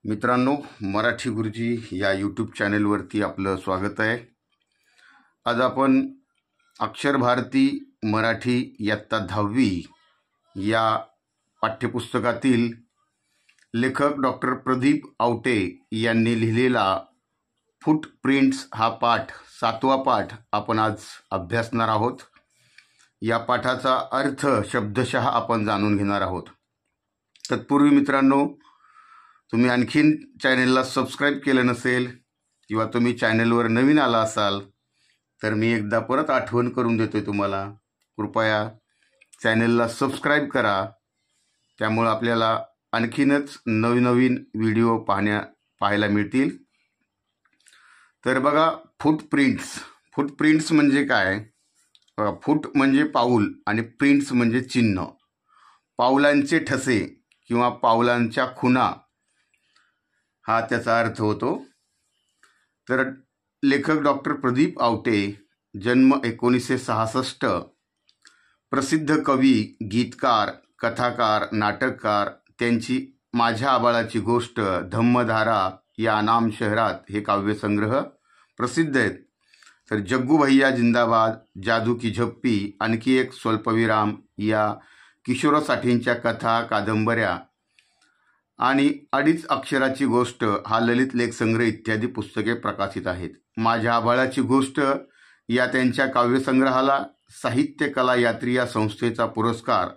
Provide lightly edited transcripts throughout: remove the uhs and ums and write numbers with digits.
मित्रांनो, मराठी गुरुजी या यूट्यूब चॅनेलवरती आपलं स्वागत आहे। आज आपण अक्षर भारती मराठी इयत्ता 10वी या पाठ्यपुस्तकातील लेखक डॉक्टर प्रदीप आवटे यांनी लिहिलेला फुटप्रिंट्स हा पाठ 7वा पाठ आपण आज अभ्यासणार आहोत। या पाठाचा अर्थ शब्दशः आपण जाणून घेणार आहोत। तत्पूर्वी मित्रांनो, तुम्ही आणखीन चॅनलला सबस्क्राईब केलं नसेल किंवा तुम्ही चॅनलवर नवीन आला असाल तर मी एकदा परत आठवण करून देतोय तुम्हाला, कृपया चॅनलला सबस्क्राईब करा। त्यामुळे आपल्याला आणखीनच नवीन व्हिडिओ पाहायला मिळतील। तर बघा, फुटप्रिंट्स म्हणजे काय? फूट म्हणजे पाऊल आणि प्रिंट्स म्हणजे चिन्ह, पावलांचे ठसे किंवा पावलांच्या खुणा हा त्याचा अर्थ होतो। तर लेखक डॉक्टर प्रदीप आवटे, जन्म 1966, प्रसिद्ध कवी, गीतकार, कथाकार, नाटककार। त्यांची माझ्या आबाळाची गोष्ट, धम्मधारा या अनाम शहरात हे काव्यसंग्रह प्रसिद्ध आहेत। तर जग्गू भैया जिंदाबाद, जादू की झप्पी, आणखी एक स्वल्पविराम या किशोरसाठींच्या कथा, कादंबऱ्या आणि 2.5 अक्षराची गोष्ट हा ललित लेख संग्रह इत्यादी पुस्तके प्रकाशित आहेत। माझ्या आबाळाची गोष्ट या त्यांच्या काव्यसंग्रहाला साहित्य कला यात्री या संस्थेचा पुरस्कार,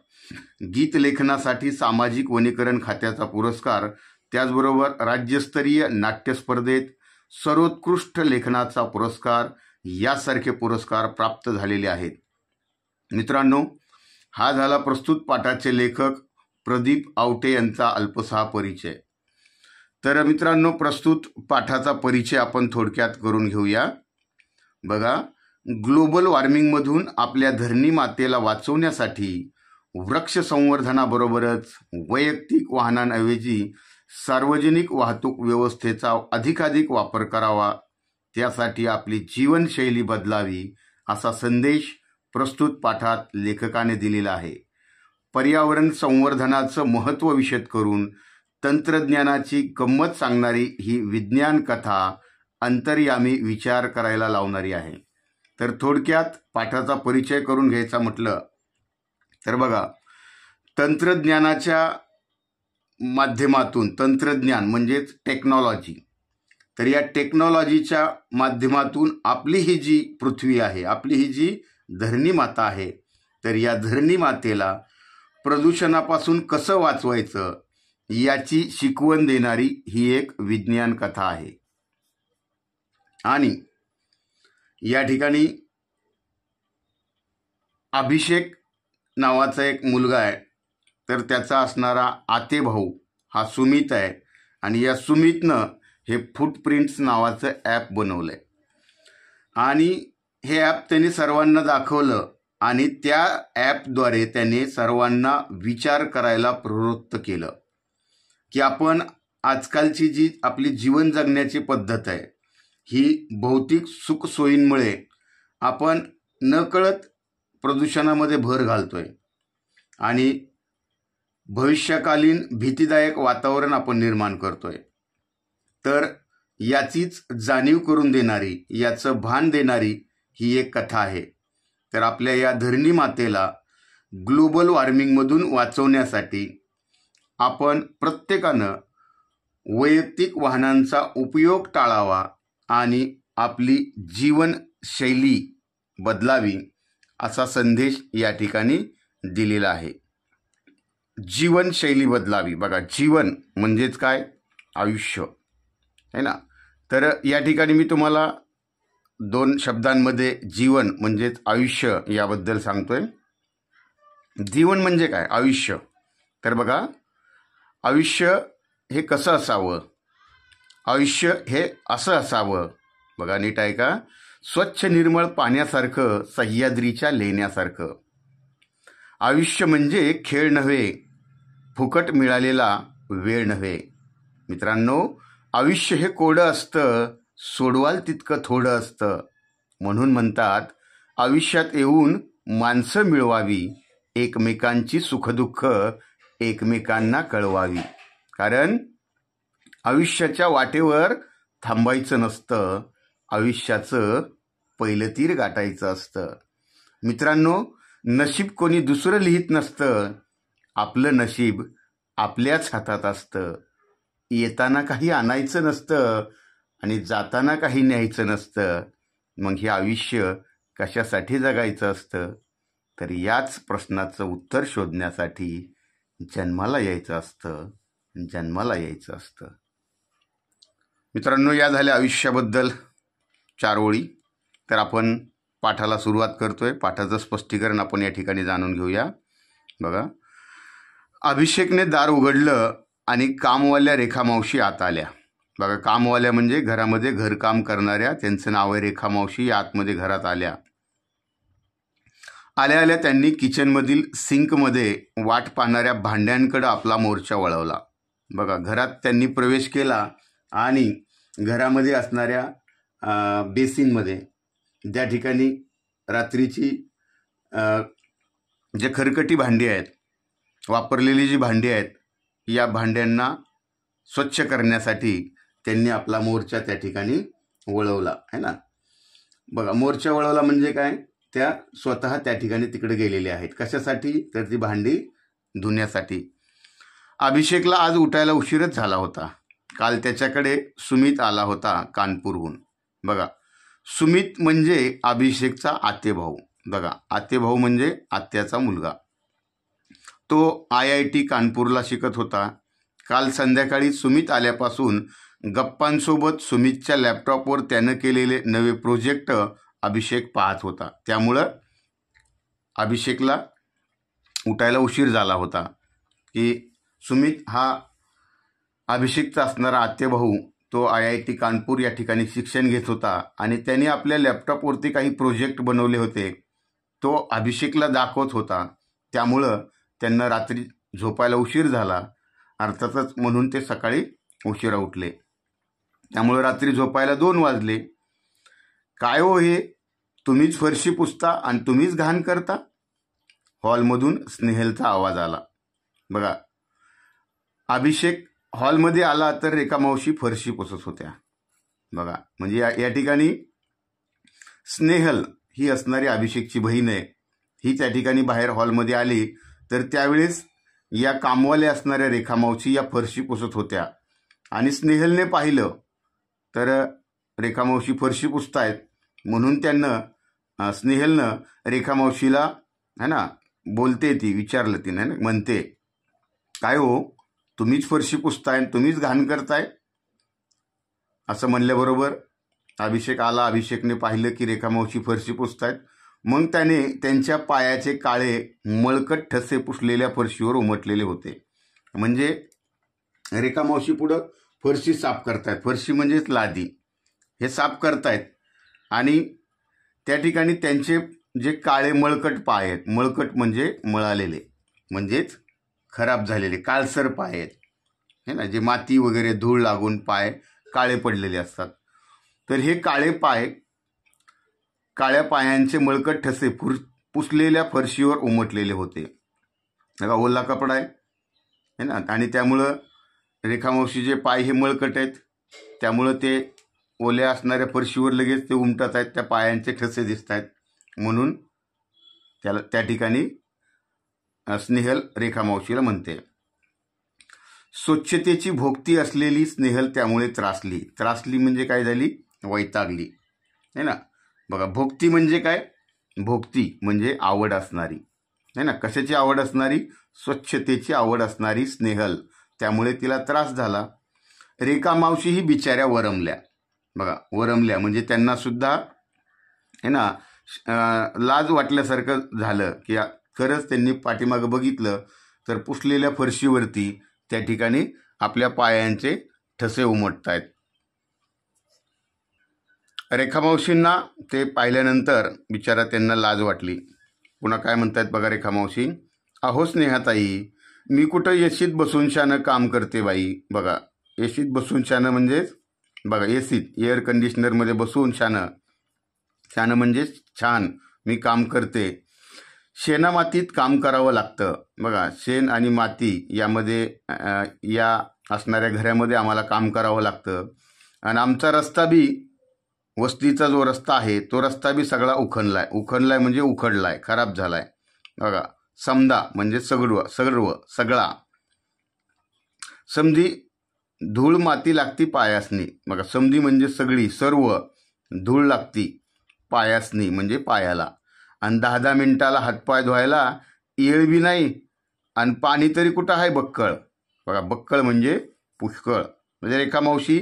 गीत लेखनासाठी सामाजिक वनीकरण खात्याचा पुरस्कार, त्याचबरोबर राज्यस्तरीय नाट्य स्पर्धेत सर्वोत्कृष्ट लेखनाचा पुरस्कार यासारखे पुरस्कार प्राप्त झालेले आहेत। मित्रांनो, हा झाला प्रस्तुत पाठाचे लेखक प्रदीप आवटे यांचा अल्पसा परिचय। तर मित्रांनो, प्रस्तुत पाठाचा परिचय आपण थोडक्यात करून घेऊया। बघा, ग्लोबल वॉर्मिंगमधून आपल्या धरणी मातेला वाचवण्यासाठी वृक्ष संवर्धनाबरोबरच वैयक्तिक वाहनांऐवजी सार्वजनिक वाहतूक व्यवस्थेचा अधिकाधिक वापर करावा, त्यासाठी आपली जीवनशैली बदलावी असा संदेश प्रस्तुत पाठात लेखकाने दिलेला आहे। पर्यावरण संवर्धनाचं महत्त्व विशद करून तंत्रज्ञानाची गंमत सांगणारी ही विज्ञान कथा अंतर्यामी विचार करायला लावणारी आहे। तर थोडक्यात पाठाचा परिचय करून घ्यायचा म्हटलं तर बघा, तंत्रज्ञानाच्या माध्यमातून, तंत्रज्ञान म्हणजेच टेक्नॉलॉजी, तर या टेक्नॉलॉजीच्या माध्यमातून आपली ही जी पृथ्वी आहे, आपली ही जी धरणी माता आहे, तर या धरणी मातेला प्रदूषणापासून कसं वाचवायचं याची शिकवण देणारी ही एक विज्ञान कथा आहे। आणि या ठिकाणी अभिषेक नावाचा एक मुलगा आहे, तर त्याचा असणारा आतेभाऊ हा सुमित आहे, आणि या सुमितनं हे फुटप्रिंट्स नावाचं ॲप बनवलंय आणि हे ॲप त्यांनी सर्वांना दाखवलं आणि त्या ॲपद्वारे त्याने सर्वांना विचार करायला प्रवृत्त केलं की आपण आजकालची जी आपली जीवन जगण्याची पद्धत आहे, ही भौतिक सुखसोयींमुळे आपण नकळत प्रदूषणामध्ये भर घालतोय आणि भविष्यकालीन भीतीदायक वातावरण आपण निर्माण करतोय। तर याचीच जाणीव करून देणारी, याचं भान देणारी ही एक कथा आहे। तर आपल्या या धरणी मातेला ग्लोबल वॉर्मिंगमधून वाचवण्यासाठी आपण प्रत्येकानं वैयक्तिक वाहनांचा उपयोग टाळावा आणि आपली जीवनशैली बदलावी असा संदेश या ठिकाणी दिलेला आहे। जीवनशैली बदलावी, बघा, जीवन म्हणजेच काय? आयुष्य आहे ना। तर या ठिकाणी मी तुम्हाला 2 शब्दांमध्ये जीवन म्हणजेच आयुष्य याबद्दल सांगतोय। जीवन म्हणजे काय? आयुष्य। तर बघा, आयुष्य हे कसं असावं? आयुष्य हे असं असावं, बघा नीट आहे का? स्वच्छ निर्मळ पाण्यासारखं, सह्याद्रीच्या लेण्यासारखं। आयुष्य म्हणजे खेळ नव्हे, फुकट मिळालेला वेळ नव्हे। मित्रांनो, आयुष्य हे कोडं असतं, सोडवाल तितकं थोडं असतं। म्हणून म्हणतात, आयुष्यात येऊन माणसं मिळवावी, एकमेकांची सुखदुःख एकमेकांना कळवावी। कारण आयुष्याच्या वाटेवर थांबायचं नसतं, आयुष्याचं पहिलं तीर गाठायचं असतं. मित्रांनो, नशीब कोणी दुसरं लिहित नसतं, आपलं नशीब आपल्याच हातात असतं. येताना काही आणायचं नसतं आणि जाताना काही न्यायचं नसतं. मग हे आयुष्य कशासाठी जगायचं असतं? तर याच प्रश्नाचं उत्तर शोधण्यासाठी जन्माला यायचं असतं, जन्माला यायचं असतं. मित्रांनो, या झाल्या आयुष्याबद्दल 4 ओळी. तर आपण पाठाला सुरुवात करतोय. पाठाचं स्पष्टीकरण आपण या ठिकाणी जाणून घेऊया. बघा, अभिषेकने दार उघडलं आणि कामवाल्या रेखामावशी आत आल्या. बघा, कामवाल्या म्हणजे घरामध्ये घरकाम करणाऱ्या, त्यांचं नाव आहे रेखामावशी. या आतमध्ये घरात आल्या. आल्या आल्या त्यांनी किचनमधील सिंकमध्ये वाट पाहणाऱ्या भांड्यांकडे आपला मोर्चा वळवला. बघा, घरात त्यांनी प्रवेश केला आणि घरामध्ये असणाऱ्या बेसिनमध्ये, त्या ठिकाणी रात्रीची जे खरकटी भांडी आहेत, वापरलेली जी भांडी आहेत, या भांड्यांना स्वच्छ करण्यासाठी त्यांनी आपला मोर्चा त्या ठिकाणी वळवला आहे ना. बघा, मोर्चा वळवला म्हणजे काय, त्या स्वतः त्या ठिकाणी तिकडे गेलेल्या आहेत. कशासाठी? तर ती भांडी धुण्यासाठी. अभिषेकला आज उठायला उशीरच झाला होता. काल त्याच्याकडे सुमित आला होता कानपूरहून. बघा, सुमित म्हणजे अभिषेकचा आतेभाऊ. बघा, आतेभाऊ म्हणजे आत्याचा मुलगा. तो IIT कानपूरला शिकत होता. काल संध्याकाळी सुमित आल्यापासून गप्पांसोबत सुमितच्या लॅपटॉपवर त्यानं केलेले नवे प्रोजेक्ट अभिषेक पाहत होता. त्यामुळं अभिषेकला उठायला उशीर झाला होता. की सुमित हा अभिषेकचा असणारा आत्याभाऊ, तो IIT कानपूर या ठिकाणी शिक्षण घेत होता आणि त्याने आपल्या लॅपटॉपवरती काही प्रोजेक्ट बनवले होते. तो अभिषेकला दाखवत होता. त्यामुळं त्यांना रात्री झोपायला उशीर झाला. अर्थातच म्हणून ते सकाळी उशिरा उठले. त्यामुळं रात्री झोपायला 2 वाजले. काय हो हे, तुम्हीच फरशी पुसता आणि तुम्हीच घाण करता? हॉलमधून स्नेहलचा आवाज आला. बघा, अभिषेक हॉलमध्ये आला तर रेखामावशी फरशी पुसत होत्या. बघा, म्हणजे या ठिकाणी स्नेहल ही असणारी अभिषेकची बहीण आहे. ही त्या ठिकाणी बाहेर हॉलमध्ये आली तर त्यावेळेस या कामवाल्या असणाऱ्या रेखामावशी या फरशी पुसत होत्या आणि स्नेहलने पाहिलं तर रेखामावशी फरशी पुसतायत. म्हणून त्यांना स्नेहलनं रेखामावशीला है ना बोलते, ती विचारलं तिने ना, म्हणते, काय हो, तुम्हीच फरशी पुसताय, तुम्हीच घाण करताय? असं म्हणल्याबरोबर अभिषेक आला. अभिषेकने पाहिलं की रेखामावशी फरशी पुसतायत. मग त्याने त्यांच्या पायाचे काळे मळकट ठसे पुसलेल्या फरशीवर उमटलेले होते. म्हणजे रेखामावशी पुढं फरशी साफ करतायत. फरशी म्हणजेच लादी, हे साफ करतायत आणि त्या ठिकाणी त्यांचे जे काळे मळकट पाय आहेत, मळकट म्हणजे मळालेले, म्हणजेच खराब झालेले काळसर पाय आहेत हे ना, जे माती वगैरे धूळ लागून पाय काळे पडलेले असतात. तर हे काळे पाय, काळ्या पायांचे मळकट ठसे पुसलेल्या फरशीवर उमटलेले होते. बघा, ओला कपडा आहे ना, आणि त्यामुळं रेखामावशीचे पाय हे मळकट आहेत. त्यामुळं ते ओल्या असणाऱ्या फरशीवर लगेच ते उमटत आहेत. त्या पायांचे ठसे दिसत आहेत. म्हणून त्या ठिकाणी स्नेहल रेखामावशीला म्हणते. स्वच्छतेची भोक्ती असलेली स्नेहल त्यामुळे त्रासली म्हणजे काय झाली, वैतागली है ना. बघा, भोक्ती म्हणजे काय, भोक्ती म्हणजे आवड असणारी है ना. कशाची आवड असणारी? स्वच्छतेची आवड असणारी स्नेहल, त्यामुळे तिला त्रास झाला. रेखामावशी ही बिचाऱ्या वरमल्या. बघा, वरमल्या म्हणजे त्यांना सुद्धा है ना लाज वाटल्यासारखं झालं की खरंच त्यांनी पाठीमागं बघितलं तर पुसलेल्या फरशीवरती त्या ठिकाणी आपल्या पायांचे ठसे उमटत आहेत. रेखामावशींना ते पाहिल्यानंतर बिचारा त्यांना लाज वाटली. पुन्हा काय म्हणतायत बघा रेखामावशी, अहो स्नेहाताई, मी कुठं एसीत बसून शानं काम करते बाई. बघा, एसीत बसून शानं म्हणजेच बघा, एसीत एअर कंडिशनरमध्ये बसून शानं म्हणजे छान मी काम करते. शेणामातीत काम करावं लागतं. बघा, शेण आणि माती यामध्ये या असणाऱ्या घरामध्ये आम्हाला काम करावं लागतं. आणि आमचा रस्ता बी, वस्तीचा जो रस्ता आहे तो रस्ता बी सगळा उखडलाय म्हणजे उखडलाय, खराब झालाय. बघा, समदा म्हणजे सगळा समधी धूळ माती लागती पायासनी. बघा, समधी म्हणजे सगळी, सर्व धूळ लागती पायासनी म्हणजे पायाला. आणि 10-10 मिनिटाला हातपाय धुवायला येळ बी नाही, आणि पाणी तरी कुठं आहे बक्कळ. बघा, बक्कळ म्हणजे पुष्कळ. म्हणजे रेखा मावशी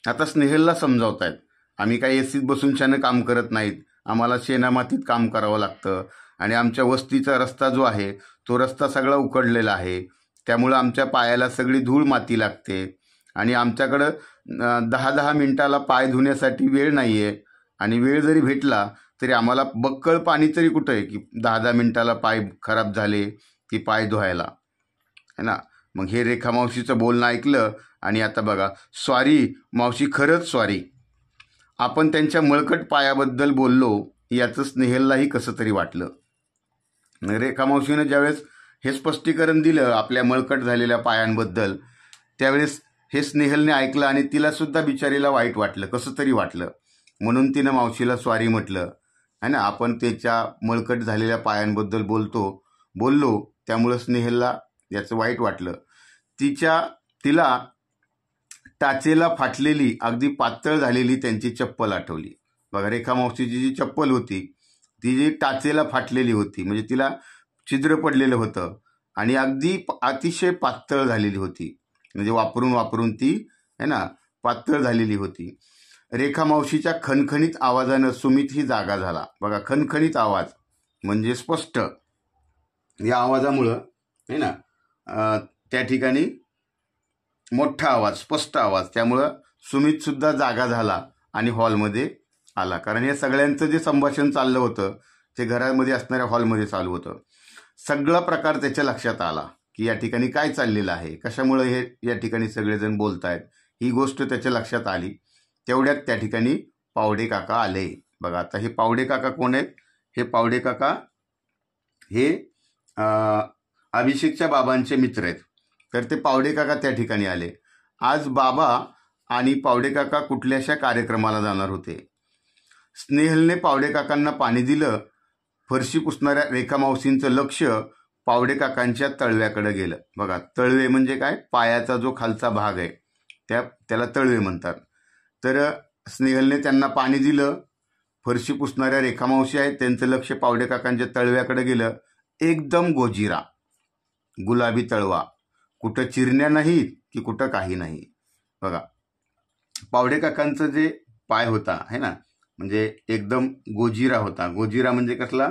आता स्नेहलला समजावतायत, आम्ही काही एसीत बसून छान काम करत नाहीत, आम्हाला शेणामातीत काम करावं लागतं. आणि आमच्या वस्तीचा रस्ता जो आहे तो रस्ता सगळा उकडलेला आहे, त्यामुळं आमच्या पायाला सगळी धूळ माती लागते. आणि आमच्याकडं 10-10 मिनिटाला पाय धुण्यासाठी वेळ नाही आहे. आणि वेळ जरी भेटला तरी आम्हाला बक्कळ पाणी तरी कुठं आहे की 10-10 मिनिटाला पाय खराब झाले की पाय धुवायला, है ना. मग हे रेखा मावशीचं बोलणं ऐकलं आणि आता बघा, सॉरी मावशी, खरंच सॉरी. आपण त्यांच्या मळकट पायाबद्दल बोललो याचं स्नेहललाही कसं तरी वाटलं. रेखा मावशीनं ज्यावेळेस हे स्पष्टीकरण दिलं आपल्या मळकट झालेल्या पायांबद्दल, त्यावेळेस हे स्नेहलने ऐकलं आणि तिलासुद्धा बिचारीला वाईट वाटलं, कसं तरी वाटलं. म्हणून तिनं मावशीला सॉरी म्हटलं, है ना. आपण त्याच्या मळकट झालेल्या पायांबद्दल बोललो त्यामुळं स्नेहलला याचं वाईट वाटलं. तिला टाचेला फाटलेली, अगदी पातळ झालेली त्यांची चप्पल आठवली. बघा, रेखा मावशीची जी चप्पल होती ती जी टाचेला फाटलेली होती, म्हणजे तिला छिद्र पडलेलं होतं आणि अगदी अतिशय पातळ झालेली होती, म्हणजे वापरून ती, है ना, पातळ झालेली होती. रेखा मावशीच्या खणखणीत आवाजानं सुमितही जागा झाला. बघा, खणखणीत आवाज म्हणजे स्पष्ट, या आवाजामुळं, है ना, त्या ठिकाणी मोठा आवाज, स्पष्ट आवाज, त्यामुळं सुमितसुद्धा जागा झाला आणि हॉलमध्ये आला. कारण हे सगळ्यांचं जे संभाषण चाललं होतं ते घरामध्ये असणाऱ्या हॉलमध्ये चालू होतं. सगळा प्रकार त्याच्या लक्षात आला की या ठिकाणी काय चाललेलं आहे, कशामुळे हे या ठिकाणी सगळेजण बोलत आहेत, ही गोष्ट त्याच्या लक्षात आली. तेवढ्यात त्या ठिकाणी पावडे काका आले. बघा, आता हे पावडे काका कोण आहेत? हे पावडे काका हे अभिषेकच्या बाबांचे मित्र आहेत. तर ते पावडे काका त्या ठिकाणी आले. आज बाबा आणि पावडे काका कुठल्याशा कार्यक्रमाला जाणार होते. स्नेहलने पावडे काकांना पाणी दिलं. फरशी पुसणाऱ्या रेखा मावशींचं लक्ष पावडे काकांच्या तळव्याकडे गेलं. बघा, तळवे म्हणजे काय? पायाचा जो खालचा भाग आहे त्याला तळवे म्हणतात. तर स्नेहलने त्यांना पाणी दिलं. फरशी पुसणाऱ्या रेखा मावशी आहेत, त्यांचं लक्ष पावडे काकांच्या तळव्याकडे गेलं. एकदम गोजिरा, गुलाबी तळवा, कुठं चिरण्या नाहीत की कुठं काही नाही. बघा, पावडे काकांचं जे पाय होता, है ना, म्हणजे एकदम गोजिरा होता. गोजिरा म्हणजे कसला?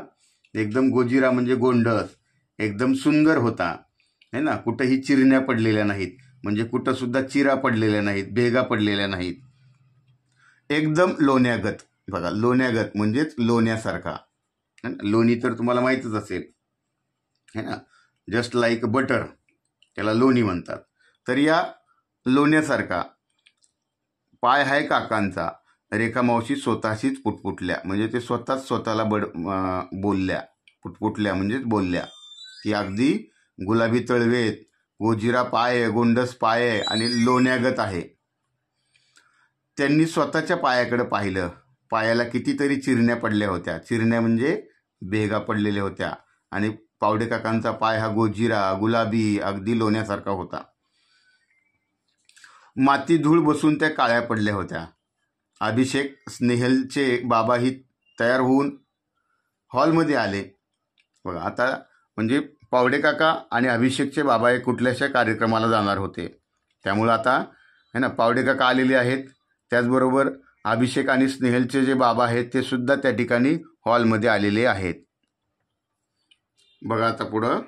एकदम गोजिरा म्हणजे गोंडस, एकदम सुंदर होता, है ना. कुठंही चिरण्या पडलेल्या नाहीत, म्हणजे कुठं सुद्धा चिरा पडलेल्या नाहीत, भेगा पडलेल्या नाहीत. एकदम लोण्यागत. बघा, लोण्यागत म्हणजेच लोण्यासारखा. लोणी तर तुम्हाला माहीतच असेल, है ना, जस्ट लाईक बटर, त्याला लोणी म्हणतात. तर या लोण्यासारखा पाय आहे काकांचा. रेखा मावशी स्वतःशीच पुटपुटल्या, म्हणजे ते स्वतःला पुटपुटल्या म्हणजेच बोलल्या की अगदी गुलाबी तळवेत, गोजिरा पाय, गोंडस पाय आणि लोण्यागत आहे. त्यांनी स्वतःच्या पायाकडे पाहिलं. पायाला कितीतरी चिरण्या पडल्या होत्या. चिरण्या म्हणजे भेगा पडलेल्या होत्या. आणि पावडे काकांचा पाय हा गोजिरा, गुलाबी, अगदी लोण्यासारखा होता. माती धूळ बसून त्या काळ्या पडल्या होत्या. अभिषेक, स्नेहलचे बाबाही तयार होऊन हॉलमध्ये आले. बघा, आता म्हणजे पावडे काका आणि अभिषेकचे बाबा हे कुठल्याशा कार्यक्रमाला जाणार होते, त्यामुळं आता, है ना, पावडे काका आलेले आहेत. त्याचबरोबर अभिषेक आणि स्नेहलचे जे बाबा आहेत ते सुद्धा त्या ठिकाणी हॉलमध्ये आलेले आहेत. बघा, आता पुढं,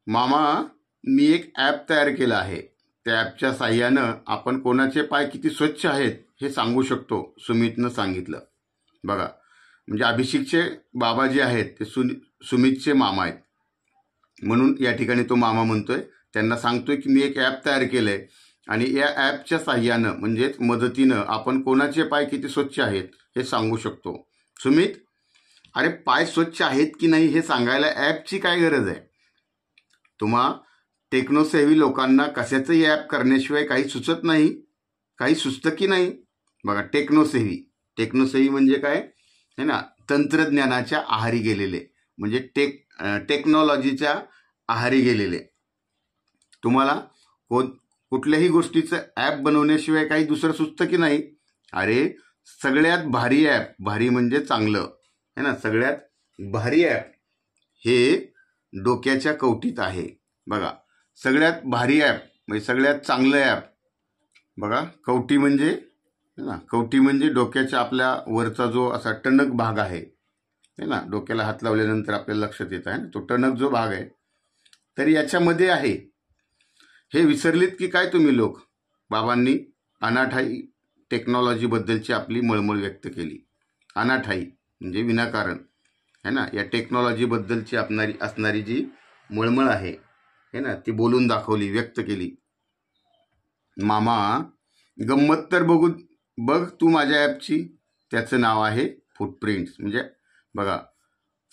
मामा, मी एक ॲप तयार केलं आहे. त्या ॲपच्या साह्यानं आपण कोणाचे पाय किती स्वच्छ आहेत हे सांगू शकतो, सुमितनं सांगितलं. बघा, म्हणजे अभिषेकचे बाबा जे आहेत ते सुमितचे मामा आहेत, म्हणून या ठिकाणी तो मामा म्हणतोय. त्यांना सांगतोय की मी एक ॲप तयार केलं आहे आणि या ॲपच्या साह्यानं म्हणजेच मदतीनं आपण कोणाचे पाय किती स्वच्छ आहेत हे सांगू शकतो. सुमित, अरे पाय स्वच्छ आहेत की नाही हे सांगायला ॲपची काय गरज आहे? तुम्हा टेक्नोसेव्ही लोकांना कशाचंही ॲप करण्याशिवाय काही सुचत नाही, काही सुचतं की नाही. बघा, टेक्नोसेव्ही म्हणजे काय है ना, तंत्रज्ञानाच्या आहारी गेलेले, म्हणजे टेक्नॉलॉजीच्या आहारी गेलेले. तुम्हाला कुठल्याही गोष्टीचं ॲप बनवण्याशिवाय काही दुसरं सुचतं की नाही. अरे सगळ्यात भारी ॲप, भारी म्हणजे चांगलं है ना, सगळ्यात भारी ॲप हे डोक्याच्या कवटीत आहे. बघा, सगळ्यात भारी ॲप म्हणजे सगळ्यात चांगलं ॲप. बघा, कवटी म्हणजे ना, कवटी म्हणजे डोक्याच्या आपल्या वरचा जो असा टणक भाग आहे ना, डोक्याला हात लावल्यानंतर आपल्याला लक्षात येत आहे ना, तो टणक जो भाग आहे, तर याच्यामध्ये आहे. हे विसरलीत की काय तुम्ही लोक. बाबांनी अनाठाई टेक्नॉलॉजीबद्दलची आपली मळमळ व्यक्त केली. अनाठाई म्हणजे विनाकारण है ना, या टेक्नॉलॉजीबद्दलची असणारी जी मळमळ आहे ना, ती बोलून दाखवली, व्यक्त केली. मामा गंमत तर बघ तू माझ्या ॲपची. त्याचं नाव आहे फुटप्रिंट्स. म्हणजे बघा,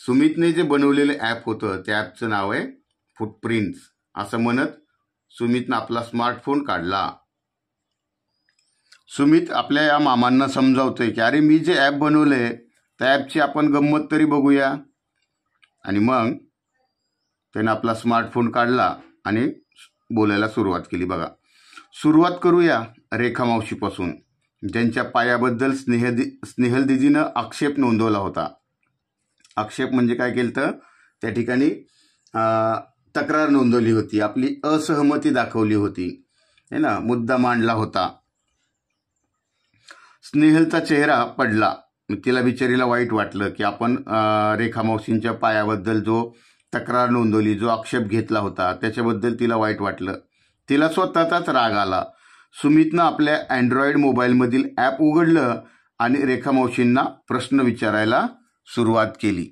सुमितने जे बनवलेलं ॲप होतं त्या ॲपचं नाव आहे फुटप्रिंट्स. असं म्हणत सुमितनं आपला स्मार्टफोन काढला. सुमित आपल्या या मामांना समजावतोय की अरे मी जे ॲप बनवलंय त्या ॲपची आपण गंमत तरी बघूया. आणि मग त्यानं आपला स्मार्टफोन काढला आणि बोलायला सुरुवात केली. बघा, सुरुवात करूया रेखा मावशीपासून, ज्यांच्या पायाबद्दल स्नेहल दिदीनं आक्षेप नोंदवला होता. आक्षेप म्हणजे काय केलं तर त्या ठिकाणी तक्रार नोंदवली होती, आपली असहमती दाखवली होती है ना, मुद्दा मांडला होता. स्नेहलचा चेहरा पडला. तिला बिचारीला वाईट वाटलं की आपण रेखा मावशींच्या पायाबद्दल जो तक्रार नोंदवली, जो आक्षेप घेतला होता, त्याच्याबद्दल तिला वाईट वाटलं. तिला स्वतःचाच राग आला. सुमितनं आपल्या अँड्रॉइड मोबाईलमधील ॲप उघडलं आणि रेखा मावशींना प्रश्न विचारायला सुरुवात केली.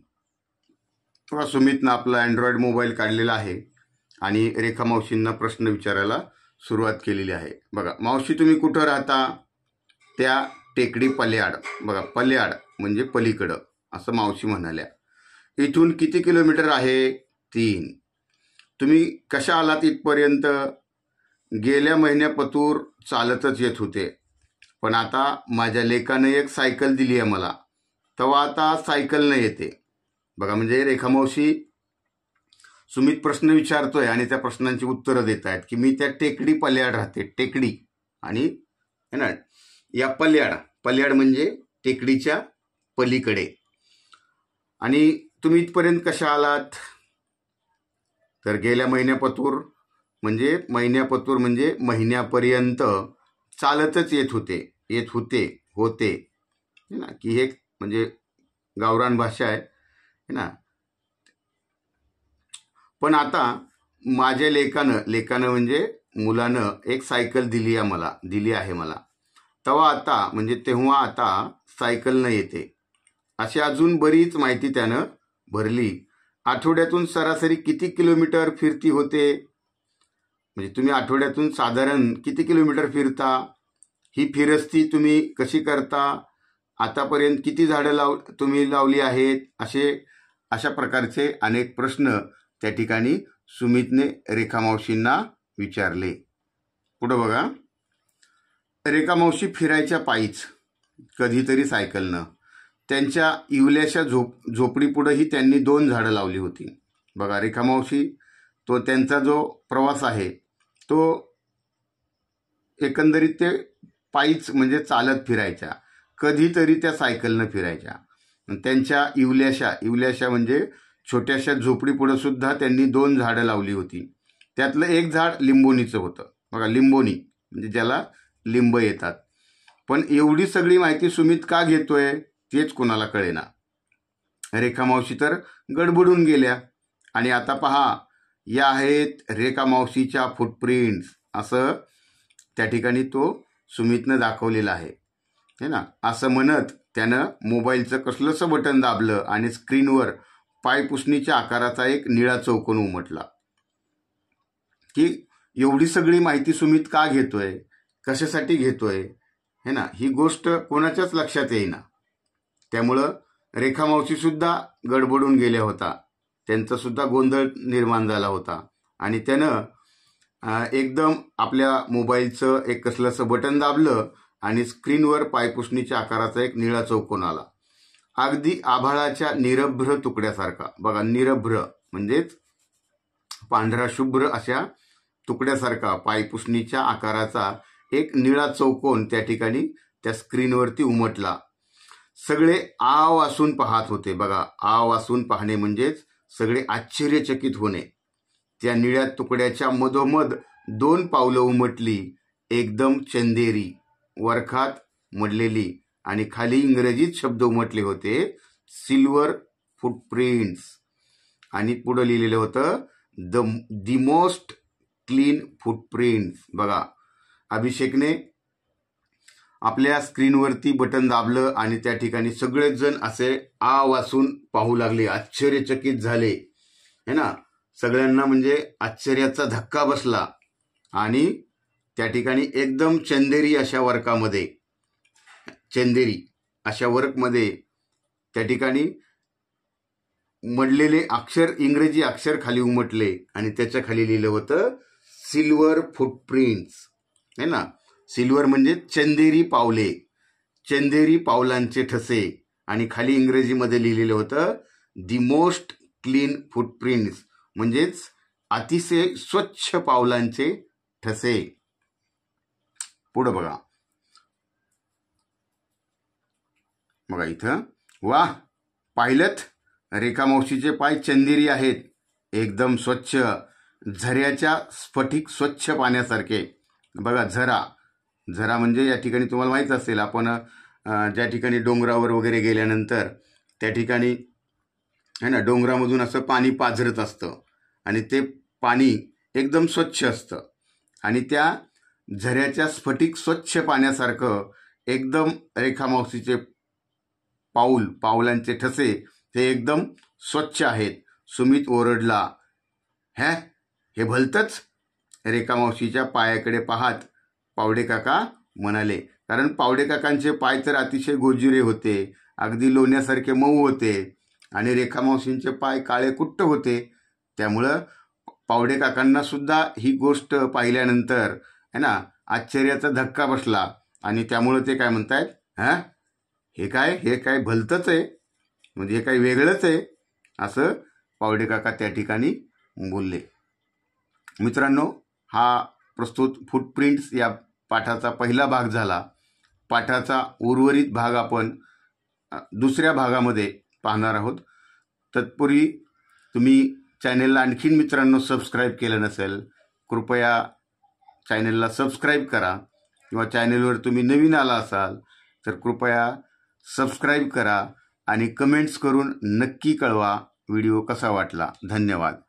तेव्हा सुमितनं आपला अँड्रॉइड मोबाईल काढलेला आहे आणि रेखा मावशींना प्रश्न विचारायला सुरुवात केलेली आहे. बघा, मावशी तुम्ही कुठं राहता? त्या टेकडी पल्याड. बघा, पल्याड म्हणजे पलीकडं असं मावशी म्हणाल्या. इथून किती किलोमीटर आहे? 3. तुम्ही कशा आलात इथपर्यंत? गेल्या महिन्यापतूर चालतच येत होते, पण आता माझ्या लेकानं एक सायकल दिली आहे मला, तेव्हा आता सायकलनं येते. बघा, म्हणजे रेखा मावशी सुमित प्रश्न विचारतोय आणि त्या प्रश्नांची उत्तरं देत आहेत की मी त्या टेकडी पल्याड राहते. टेकडी आणि है ना, या पल्याड म्हणजे टेकडीच्या पलीकडे. आणि तुम्ही इथपर्यंत कशा आलात? तर गेल्या महिन्यापतूर म्हणजे महिन्यापर्यंत चालतच येत होते ना, की हे म्हणजे गावरान भाषा आहे ना. पण आता माझ्या लेकानं म्हणजे मुलानं एक सायकल दिली आहे मला, तेव्हा आता सायकलनं येते. अशी अजून बरीच माहिती त्यानं भरली. आठवड्यातून सरासरी किती किलोमीटर फिरती होते? म्हणजे तुम्ही आठवड्यातून साधारण किती किलोमीटर फिरता? ही फिरस्ती तुम्ही कशी करता? आतापर्यंत किती झाडं तुम्ही लावली आहेत? अशा प्रकारचे अनेक प्रश्न त्या ठिकाणी सुमितने रेखा मावशींना विचारले. पुढं बघा, रेखा मावशी फिरायच्या पायीच, कधीतरी सायकलनं. त्यांच्या इवल्याच्या झोपडीपुढंही त्यांनी 2 झाडं लावली होती. बघा, रेखा मावशी तो त्यांचा जो प्रवास आहे तो एकंदरीत ते पायीच म्हणजे चालत फिरायच्या, कधीतरी त्या सायकलनं फिरायच्या. त्यांच्या इवल्याशा म्हणजे छोट्याशा झोपडीपुढं सुद्धा त्यांनी 2 झाडं लावली होती. त्यातलं एक झाड लिंबोणीचं होतं. बघा, लिंबोणी म्हणजे ज्याला लिंब येतात. पण एवढी सगळी माहिती सुमित का घेतोय तेच कोणाला कळेना. रेखा मावशी तर गडबडून गेल्या. आणि आता पहा, या आहेत रेखा मावशीच्या फुटप्रिंट्स असं त्या ठिकाणी तो सुमितनं दाखवलेला आहे है ना. असं म्हणत त्यानं मोबाईलचं कसलंसं बटन दाबलं आणि स्क्रीनवर पायपुसणीच्या आकाराचा एक निळा चौकोन उमटला. की एवढी सगळी माहिती सुमित का घेतोय, कशासाठी घेतोय है ना, ही गोष्ट कोणाच्याच लक्षात येईना. त्यामुळं रेखा मावशी सुद्धा गडबडून गेल्या होता. त्यांचा सुद्धा गोंधळ निर्माण झाला होता आणि त्यानं एकदम आपल्या मोबाईलचं एक कसलंसं बटन दाबलं आणि स्क्रीनवर पायपुसणीच्या आकाराचा एक निळा चौकोन आला, अगदी आभाळाच्या निरभ्र तुकड्यासारखा. बघा, निरभ्र म्हणजेच पांढरा शुभ्र अशा तुकड्यासारखा पायपुसणीच्या आकाराचा एक निळा चौकोन त्या ठिकाणी त्या स्क्रीनवरती उमटला. सगळे आ वासून पाहत होते. बघा, आ वासून पाहणे म्हणजेच सगळे आश्चर्यचकित होणे. त्या निळ्या तुकड्याच्या मधोमध 2 पावलं उमटली, एकदम चंदेरी, वरखात मडलेली, आणि खाली इंग्रजीत शब्द उमटले होते, सिल्वर फुटप्रिंट्स, आणि पुढे लिहिलेलं होतं दी मोस्ट क्लीन फुटप्रिंट्स. बघा, अभिषेकने आपल्या स्क्रीनवरती बटन दाबलं आणि त्या ठिकाणी सगळेच जण असे आ वासून पाहू लागले, आश्चर्यचकित झाले, है ना. सगळ्यांना म्हणजे आश्चर्याचा धक्का बसला आणि त्या ठिकाणी एकदम चंदेरी अशा वर्कामध्ये, चंदेरी अशा वर्कमध्ये त्या ठिकाणी मडलेले अक्षर, इंग्रजी अक्षर खाली उमटले आणि त्याच्या खाली लिहिलं होतं सिल्वर फुटप्रिंट्स, है ना. सिल्वर म्हणजे चंदेरी पावले, चंदेरी पावलांचे ठसे, आणि खाली इंग्रजीमध्ये लिहिलेलं होतं दी मोस्ट क्लीन फुटप्रिंट्स म्हणजेच अतिशय स्वच्छ पावलांचे ठसे. पुढे बघा, बघा इथं, वाह, पाहिलंत, रेखा मावशीचे पाय चंदेरी आहेत, एकदम स्वच्छ, झऱ्याच्या स्फटिक स्वच्छ पाण्यासारखे. बघा, झरा, झरा म्हणजे या ठिकाणी तुम्हाला माहीत असेल, आपण ज्या ठिकाणी डोंगरावर वगैरे गेल्यानंतर त्या ठिकाणी है ना, डोंगरामधून असं पाणी पाझरत असतं आणि ते पाणी एकदम स्वच्छ असतं, आणि त्या झऱ्याच्या स्फटिक स्वच्छ पाण्यासारखं एकदम रेखा मावशीचे पावलांचे ठसे ते एकदम स्वच्छ आहेत. सुमित ओरडला, हे भलतंच. रेखा मावशीच्या पायाकडे पाहत पावडे काका म्हणाले, कारण पावडे काकांचे पाय तर अतिशय गोजिरे होते, अगदी लोण्यासारखे मऊ होते, आणि रेखा मावशींचे पाय काळे कुट्ट होते. त्यामुळं पावडे काकांना सुद्धा ही गोष्ट पाहिल्यानंतर है ना आश्चर्याचा धक्का बसला, आणि त्यामुळं ते काय म्हणतायत, हे काय भलतंच आहे, म्हणजे हे काय वेगळंच आहे, असं पावडे काका त्या ठिकाणी बोलले. मित्रांनो, हा प्रस्तुत फुटप्रिंट्स या पाठाचा पहिला भाग झाला. पाठाचा उर्वरित भाग आपण दुसऱ्या भागामध्ये पाहणार आहोत. तत्पूर्वी तुम्ही चॅनेलला आणखीन मित्रांनो सबस्क्राईब केलं नसेल, कृपया चॅनेलला सबस्क्राईब करा, किंवा चॅनेलवर तुम्ही नवीन आला असाल तर कृपया सबस्क्राईब करा आणि कमेंट्स करून नक्की कळवा व्हिडिओ कसा वाटला. धन्यवाद.